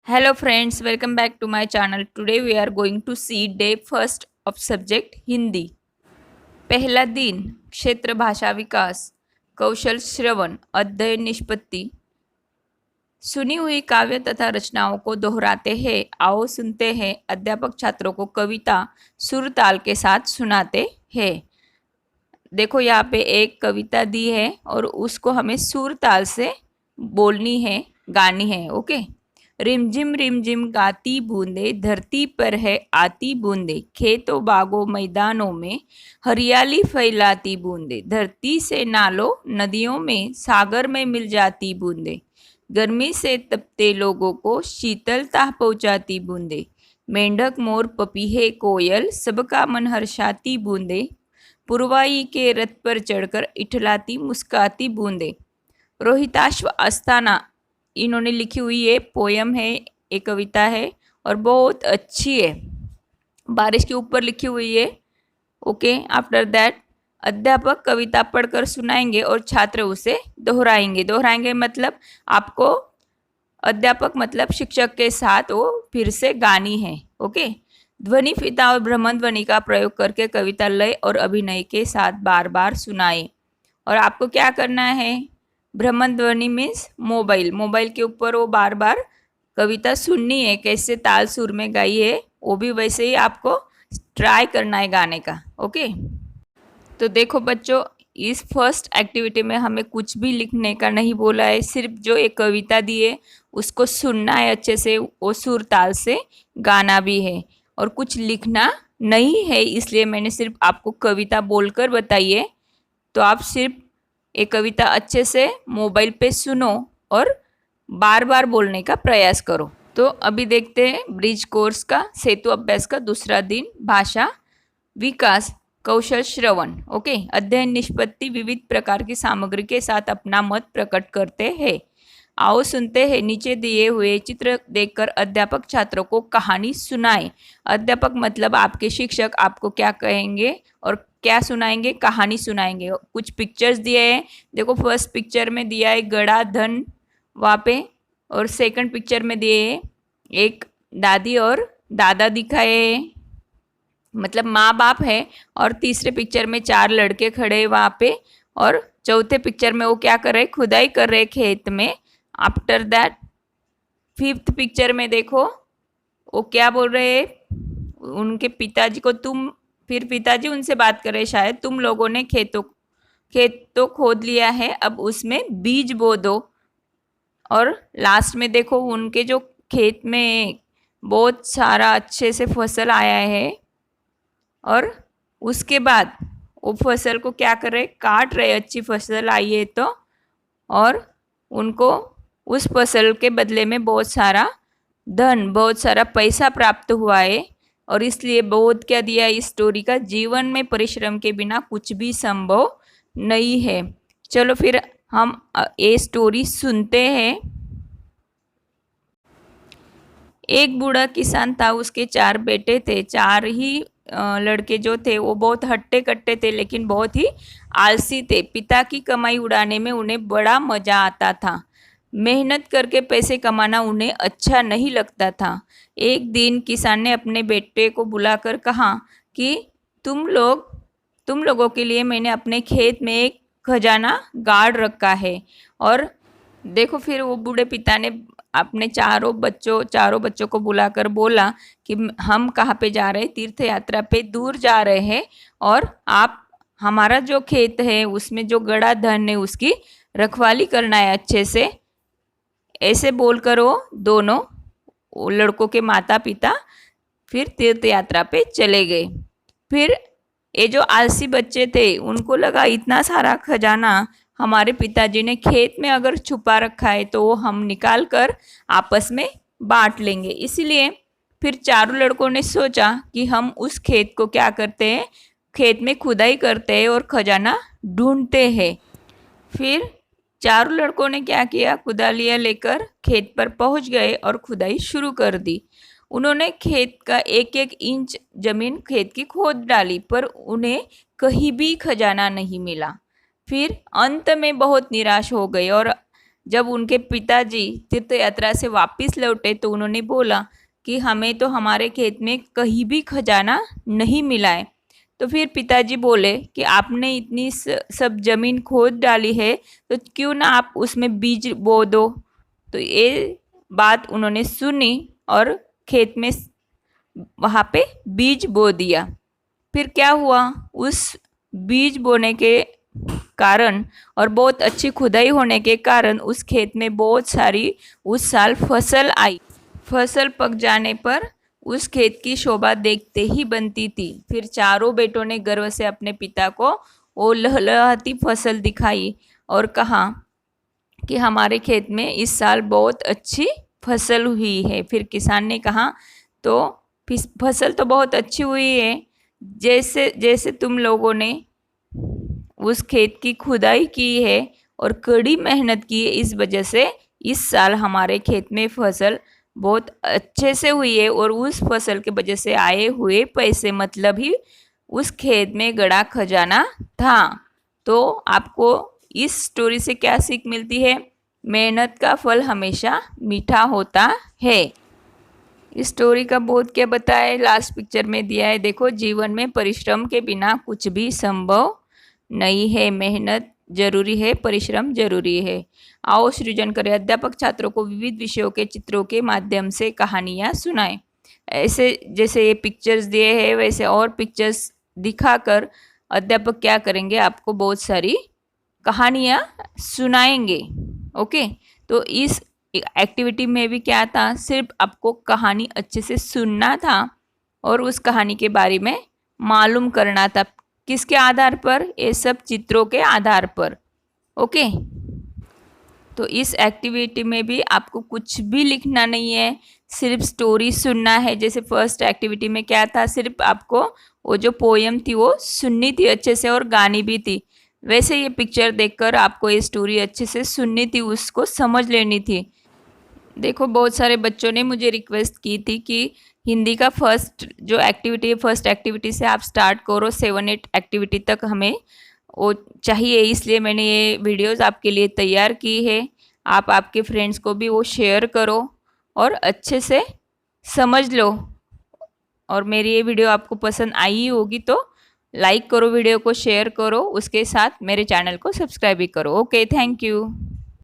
Hello friends, welcome back to my channel. Today we are going to see day first of subject Hindi. पहला दिन क्षेत्र भाषा विकास, कौशल श्रवण, अध्ययन निष्पत्ति। सुनी हुई काव्य तथा रचनाओं को दोहराते हैं। आओ सुनते हैं। अध्यापक छात्रों को कविता सुर ताल के साथ सुनाते हैं। देखो यहाँ पे एक कविता दी है और उसको हमें सुर ताल से बोलनी है, गानी है। ओके। रिमझिम गाती बूंदे, धरती पर है आती बूंदे, खेतों बागों मैदानों में हरियाली फैलाती बूंदे, धरती से नालों नदियों में सागर में मिल जाती बूंदे, गर्मी से तपते लोगों को शीतलता पहुंचाती बूंदे, मेंढक मोर पपीहे कोयल सबका मन हर्षाती बूंदे, पुरवाई के रथ पर चढ़कर इठलाती मुस्काती बूंदे। रोहिताश्व आस्थाना इन्होंने लिखी हुई ये पोयम है, एक कविता है और बहुत अच्छी है। बारिश के ऊपर लिखी हुई है। ओके। आफ्टर दैट अध्यापक कविता पढ़कर सुनाएंगे और छात्र उसे दोहराएंगे मतलब आपको अध्यापक मतलब शिक्षक के साथ वो फिर से गानी है। ओके। ध्वनि फीता और भ्रमण ध्वनि का प्रयोग करके कविता लय और अभिनय के साथ बार बार सुनाए। और आपको क्या करना है, भ्रमण ध्वनि मीन्स मोबाइल के ऊपर वो बार बार कविता सुननी है, कैसे ताल सुर में गाई है वो भी वैसे ही आपको ट्राई करना है गाने का। ओके। तो देखो बच्चों, इस फर्स्ट एक्टिविटी में हमें कुछ भी लिखने का नहीं बोला है, सिर्फ जो एक कविता दी है उसको सुनना है अच्छे से, वो सुर ताल से गाना भी है और कुछ लिखना नहीं है। इसलिए मैंने सिर्फ आपको कविता बोलकर बताई है। तो आप सिर्फ एक कविता अच्छे से मोबाइल पे सुनो और बार बार बोलने का प्रयास करो। तो अभी देखते हैं ब्रिज कोर्स का सेतु अभ्यास का दूसरा दिन, भाषा विकास, कौशल श्रवण। ओके। अध्ययन निष्पत्ति, विविध प्रकार की सामग्री के साथ अपना मत प्रकट करते हैं। आओ सुनते हैं। नीचे दिए हुए चित्र देखकर अध्यापक छात्रों को कहानी सुनाए। अध्यापक मतलब आपके शिक्षक आपको क्या कहेंगे और क्या सुनाएंगे, कहानी सुनाएंगे। कुछ पिक्चर्स दिए हैं। देखो फर्स्ट पिक्चर में दिया है गड़ा धन वहाँ पे, और सेकंड पिक्चर में दिए है एक दादी और दादा दिखाए हैं, मतलब माँ बाप है। और तीसरे पिक्चर में 4 लड़के खड़े हैं वहाँ पे। और चौथे पिक्चर में वो क्या कर रहे, खुदाई कर रहे खेत में। आफ्टर दैट फिफ्थ पिक्चर में देखो वो क्या बोल रहे हैं, उनके पिताजी को फिर पिताजी उनसे बात कर रहे, शायद तुम लोगों ने खेत तो खोद लिया है, अब उसमें बीज बो दो। और लास्ट में देखो उनके जो खेत में बहुत सारा अच्छे से फसल आया है और उसके बाद वो फसल को क्या कर रहे, काट रहे। अच्छी फसल आई है तो, और उनको उस फसल के बदले में बहुत सारा धन, बहुत सारा पैसा प्राप्त हुआ है। और इसलिए बहुत क्या दिया इस स्टोरी का, जीवन में परिश्रम के बिना कुछ भी संभव नहीं है। चलो फिर हम ये स्टोरी सुनते हैं। एक बूढ़ा किसान था, उसके 4 बेटे थे। 4 ही लड़के जो थे वो बहुत हट्टे कट्टे थे, लेकिन बहुत ही आलसी थे। पिता की कमाई उड़ाने में उन्हें बड़ा मज़ा आता था। मेहनत करके पैसे कमाना उन्हें अच्छा नहीं लगता था। एक दिन किसान ने अपने बेटे को बुलाकर कहा कि तुम लोगों के लिए मैंने अपने खेत में एक खजाना गाड़ रखा है। और देखो फिर वो बूढ़े पिता ने अपने चारों बच्चों को बुलाकर बोला कि हम कहाँ पे जा रहे हैं, तीर्थ यात्रा पे दूर जा रहे हैं, और आप हमारा जो खेत है उसमें जो गड़ा धन है उसकी रखवाली करना है अच्छे से। ऐसे बोलकर वो दोनों लड़कों के माता पिता फिर तीर्थ यात्रा पे चले गए। फिर ये जो आलसी बच्चे थे उनको लगा इतना सारा खजाना हमारे पिताजी ने खेत में अगर छुपा रखा है तो वो हम निकाल कर आपस में बांट लेंगे। इसीलिए फिर चारों लड़कों ने सोचा कि हम उस खेत को क्या करते हैं, खेत में खुदाई करते हैं और खजाना ढूंढते हैं। फिर चारों लड़कों ने क्या किया, कुदालियाँ लेकर खेत पर पहुंच गए और खुदाई शुरू कर दी। उन्होंने खेत का 1-1 इंच जमीन खेत की खोद डाली, पर उन्हें कहीं भी खजाना नहीं मिला। फिर अंत में बहुत निराश हो गए और जब उनके पिताजी तीर्थ यात्रा से वापस लौटे तो उन्होंने बोला कि हमें तो हमारे खेत में कहीं भी खजाना नहीं मिला है। तो फिर पिताजी बोले कि आपने इतनी सब जमीन खोद डाली है तो क्यों ना आप उसमें बीज बो दो। तो ये बात उन्होंने सुनी और खेत में वहाँ पे बीज बो दिया। फिर क्या हुआ, उस बीज बोने के कारण और बहुत अच्छी खुदाई होने के कारण उस खेत में बहुत सारी उस साल फसल आई। फसल पक जाने पर उस खेत की शोभा देखते ही बनती थी। फिर चारों बेटों ने गर्व से अपने पिता को वो लहलहाती फसल दिखाई और कहा कि हमारे खेत में इस साल बहुत अच्छी फसल हुई है। फिर किसान ने कहा तो फसल तो बहुत अच्छी हुई है, जैसे जैसे तुम लोगों ने उस खेत की खुदाई की है और कड़ी मेहनत की है, इस वजह से इस साल हमारे खेत में फसल बहुत अच्छे से हुई है और उस फसल के वजह से आए हुए पैसे मतलब ही उस खेत में गड़ा खजाना था। तो आपको इस स्टोरी से क्या सीख मिलती है? मेहनत का फल हमेशा मीठा होता है। इस स्टोरी का बहुत क्या बताया, लास्ट पिक्चर में दिया है। देखो, जीवन में परिश्रम के बिना कुछ भी संभव नहीं है। मेहनत जरूरी है, परिश्रम जरूरी है। आओ सृजन करें। अध्यापक छात्रों को विविध विषयों के चित्रों के माध्यम से कहानियाँ सुनाएं। ऐसे जैसे ये पिक्चर्स दिए हैं वैसे और पिक्चर्स दिखाकर अध्यापक क्या करेंगे, आपको बहुत सारी कहानियाँ सुनाएंगे। ओके, तो इस एक्टिविटी में भी क्या था, सिर्फ आपको कहानी अच्छे से सुनना था और उस कहानी के बारे में मालूम करना था। किसके आधार पर? ये सब चित्रों के आधार पर। ओके, तो इस एक्टिविटी में भी आपको कुछ भी लिखना नहीं है, सिर्फ स्टोरी सुनना है। जैसे फर्स्ट एक्टिविटी में क्या था, सिर्फ आपको वो जो पोयम थी वो सुननी थी अच्छे से और गानी भी थी। वैसे ये पिक्चर देखकर आपको ये स्टोरी अच्छे से सुननी थी, उसको समझ लेनी थी। देखो, बहुत सारे बच्चों ने मुझे रिक्वेस्ट की थी कि हिंदी का फर्स्ट जो एक्टिविटी है, फर्स्ट एक्टिविटी से आप स्टार्ट करो, 7-8 एक्टिविटी तक हमें वो चाहिए, इसलिए मैंने ये वीडियोस आपके लिए तैयार की है। आप आपके फ्रेंड्स को भी वो शेयर करो और अच्छे से समझ लो। और मेरी ये वीडियो आपको पसंद आई होगी तो लाइक करो, वीडियो को शेयर करो, उसके साथ मेरे चैनल को सब्सक्राइब भी करो। Okay, thank you.